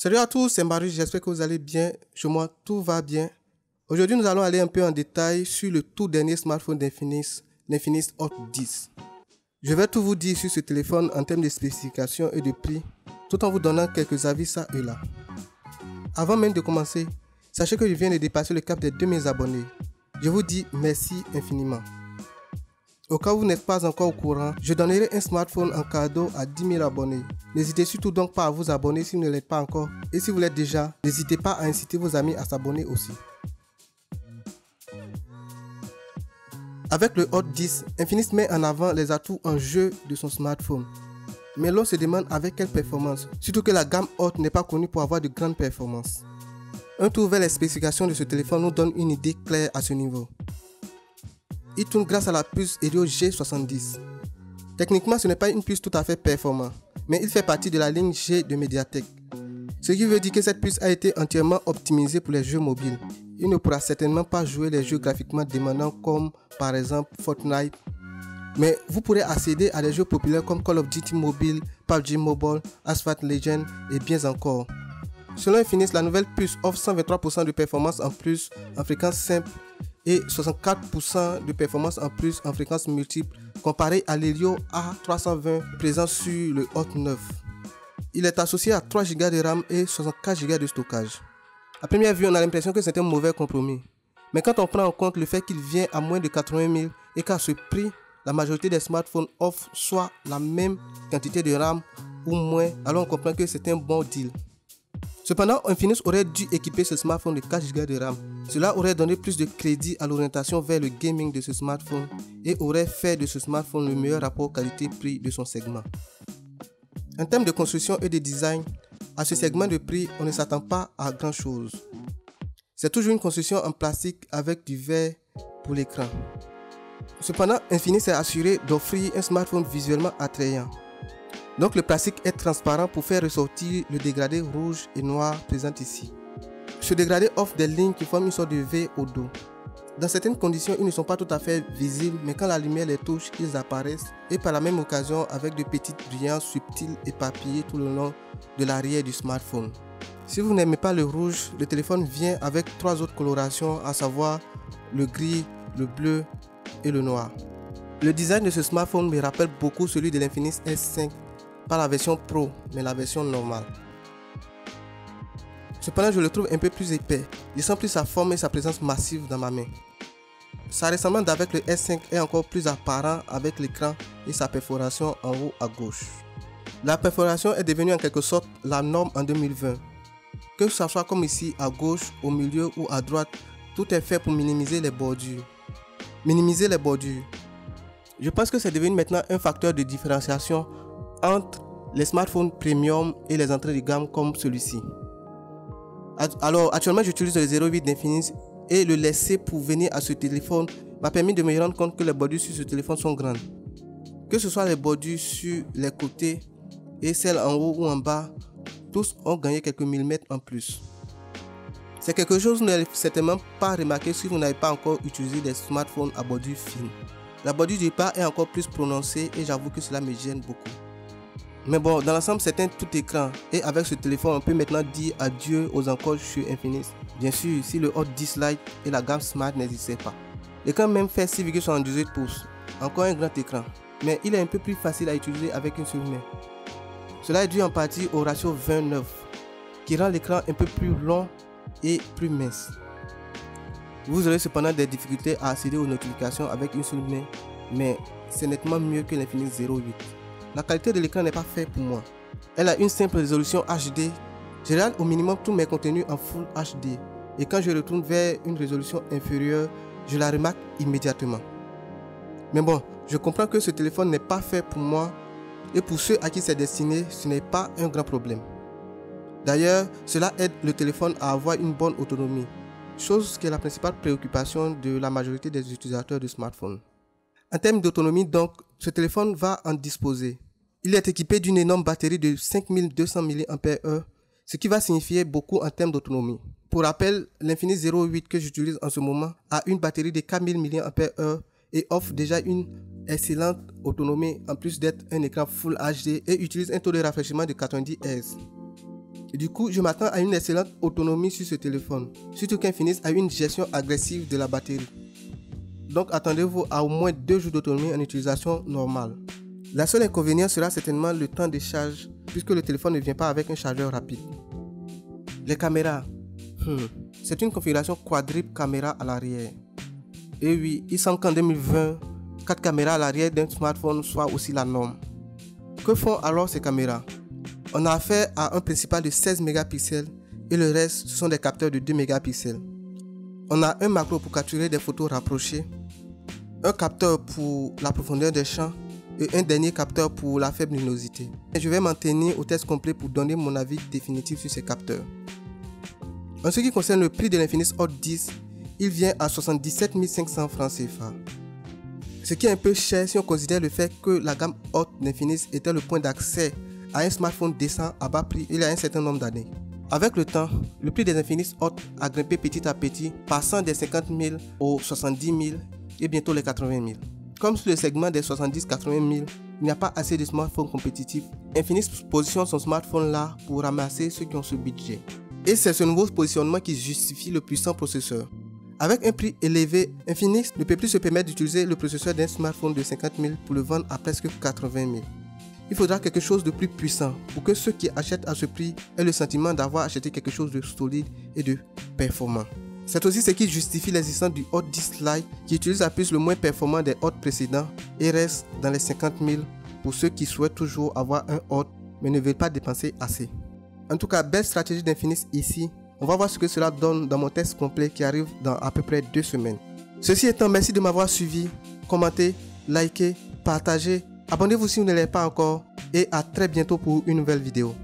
Salut à tous, c'est Marius, j'espère que vous allez bien. Chez moi, tout va bien. Aujourd'hui, nous allons aller un peu en détail sur le tout dernier smartphone d'Infinix Hot 10. Je vais tout vous dire sur ce téléphone en termes de spécifications et de prix, tout en vous donnant quelques avis ça et là. Avant même de commencer, sachez que je viens de dépasser le cap des 2000 abonnés. Je vous dis merci infiniment. Au cas où vous n'êtes pas encore au courant, je donnerai un smartphone en cadeau à 10 000 abonnés. N'hésitez surtout donc pas à vous abonner si vous ne l'êtes pas encore. Et si vous l'êtes déjà, n'hésitez pas à inciter vos amis à s'abonner aussi. Avec le Hot 10, Infinix met en avant les atouts en jeu de son smartphone. Mais l'on se demande avec quelle performance, surtout que la gamme Hot n'est pas connue pour avoir de grandes performances. Un tour vers les spécifications de ce téléphone nous donne une idée claire à ce niveau. Il tourne grâce à la puce Helio G70. Techniquement, ce n'est pas une puce tout à fait performante, mais il fait partie de la ligne G de Mediatek. Ce qui veut dire que cette puce a été entièrement optimisée pour les jeux mobiles. Il ne pourra certainement pas jouer les jeux graphiquement demandants comme par exemple Fortnite, mais vous pourrez accéder à des jeux populaires comme Call of Duty Mobile, PUBG Mobile, Asphalt Legends et bien encore. Selon Infinix, la nouvelle puce offre 123% de performance en plus en fréquence simple et 64% de performance en plus en fréquence multiple comparé à l'Helio A320 présent sur le Hot 9. Il est associé à 3 Go de RAM et 64 Go de stockage. À première vue, on a l'impression que c'est un mauvais compromis. Mais quand on prend en compte le fait qu'il vient à moins de 80 000 et qu'à ce prix, la majorité des smartphones offrent soit la même quantité de RAM ou moins, alors on comprend que c'est un bon deal. Cependant, Infinix aurait dû équiper ce smartphone de 4 Go de RAM. Cela aurait donné plus de crédit à l'orientation vers le gaming de ce smartphone et aurait fait de ce smartphone le meilleur rapport qualité-prix de son segment. En termes de construction et de design, à ce segment de prix, on ne s'attend pas à grand chose. C'est toujours une construction en plastique avec du verre pour l'écran. Cependant, Infinix est assuré d'offrir un smartphone visuellement attrayant. Donc le plastique est transparent pour faire ressortir le dégradé rouge et noir présent ici. Ce dégradé offre des lignes qui forment une sorte de V au dos. Dans certaines conditions, ils ne sont pas tout à fait visibles, mais quand la lumière les touche, ils apparaissent et par la même occasion avec de petites brillances subtiles éparpillées tout le long de l'arrière du smartphone. Si vous n'aimez pas le rouge, le téléphone vient avec 3 autres colorations, à savoir le gris, le bleu et le noir. Le design de ce smartphone me rappelle beaucoup celui de l'Infinix S5, pas la version Pro, mais la version normale. Cependant, je le trouve un peu plus épais. Je sens plus sa forme et sa présence massive dans ma main. Sa ressemblance avec le S5 est encore plus apparent avec l'écran et sa perforation en haut à gauche. La perforation est devenue en quelque sorte la norme en 2020. Que ce soit comme ici à gauche, au milieu ou à droite, tout est fait pour minimiser les bordures. Je pense que c'est devenu maintenant un facteur de différenciation entre les smartphones premium et les entrées de gamme comme celui-ci. Alors actuellement j'utilise le 08 d'Infinix et le laisser pour venir à ce téléphone m'a permis de me rendre compte que les bordures sur ce téléphone sont grandes. Que ce soit les bordures sur les côtés et celles en haut ou en bas, tous ont gagné quelques millimètres en plus. C'est quelque chose que vous n'allez certainement pas remarquer si vous n'avez pas encore utilisé des smartphones à bordure fine. La bordure du bas est encore plus prononcée et j'avoue que cela me gêne beaucoup. Mais bon, dans l'ensemble, c'est un tout écran et avec ce téléphone, on peut maintenant dire adieu aux encoches sur Infinix. Bien sûr, si le Hot 10 Lite et la gamme Smart n'existaient pas. L'écran même fait 6,78 pouces, encore un grand écran, mais il est un peu plus facile à utiliser avec une seule main. Cela est dû en partie au ratio 20:9, qui rend l'écran un peu plus long et plus mince. Vous aurez cependant des difficultés à accéder aux notifications avec une seule main, mais c'est nettement mieux que l'Infinix 08. La qualité de l'écran n'est pas faite pour moi. Elle a une simple résolution HD. Je regarde au minimum tous mes contenus en Full HD. Et quand je retourne vers une résolution inférieure, je la remarque immédiatement. Mais bon, je comprends que ce téléphone n'est pas fait pour moi. Et pour ceux à qui c'est destiné, ce n'est pas un grand problème. D'ailleurs, cela aide le téléphone à avoir une bonne autonomie. Chose qui est la principale préoccupation de la majorité des utilisateurs de smartphones. En termes d'autonomie donc, ce téléphone va en disposer. Il est équipé d'une énorme batterie de 5200 mAh, ce qui va signifier beaucoup en termes d'autonomie. Pour rappel, l'Infinix 08 que j'utilise en ce moment a une batterie de 4000 mAh et offre déjà une excellente autonomie en plus d'être un écran Full HD et utilise un taux de rafraîchissement de 90 Hz. Et du coup, je m'attends à une excellente autonomie sur ce téléphone, surtout qu'Infinix a une gestion agressive de la batterie. Donc attendez-vous à au moins 2 jours d'autonomie en utilisation normale. La seule inconvénient sera certainement le temps de charge, puisque le téléphone ne vient pas avec un chargeur rapide. Les caméras. C'est une configuration quadruple caméra à l'arrière. Et oui, il semble qu'en 2020, 4 caméras à l'arrière d'un smartphone soit aussi la norme. Que font alors ces caméras? On a affaire à un principal de 16 mégapixels et le reste ce sont des capteurs de 2 mégapixels. On a un macro pour capturer des photos rapprochées, un capteur pour la profondeur des champs et un dernier capteur pour la faible luminosité. Je vais m'en tenir au test complet pour donner mon avis définitif sur ces capteurs. En ce qui concerne le prix de l'Infinix Hot 10, il vient à 77 500 francs CFA. Ce qui est un peu cher si on considère le fait que la gamme Hot d'Infinix était le point d'accès à un smartphone décent à bas prix il y a un certain nombre d'années. Avec le temps, le prix des Infinix Hot a grimpé petit à petit, passant des 50 000 aux 70 000 et bientôt les 80 000. Comme sur le segment des 70-80 000, il n'y a pas assez de smartphones compétitifs. Infinix positionne son smartphone là pour ramasser ceux qui ont ce budget. Et c'est ce nouveau positionnement qui justifie le puissant processeur. Avec un prix élevé, Infinix ne peut plus se permettre d'utiliser le processeur d'un smartphone de 50 000 pour le vendre à presque 80 000. Il faudra quelque chose de plus puissant pour que ceux qui achètent à ce prix aient le sentiment d'avoir acheté quelque chose de solide et de performant. C'est aussi ce qui justifie l'existence du Hot 10 Lite qui utilise la puce le moins performant des Hot précédents et reste dans les 50 000 pour ceux qui souhaitent toujours avoir un Hot mais ne veulent pas dépenser assez. En tout cas, belle stratégie d'Infinix ici. On va voir ce que cela donne dans mon test complet qui arrive dans à peu près 2 semaines. Ceci étant, merci de m'avoir suivi. Commentez, likez, partagez. Abonnez-vous si vous ne l'êtes pas encore et à très bientôt pour une nouvelle vidéo.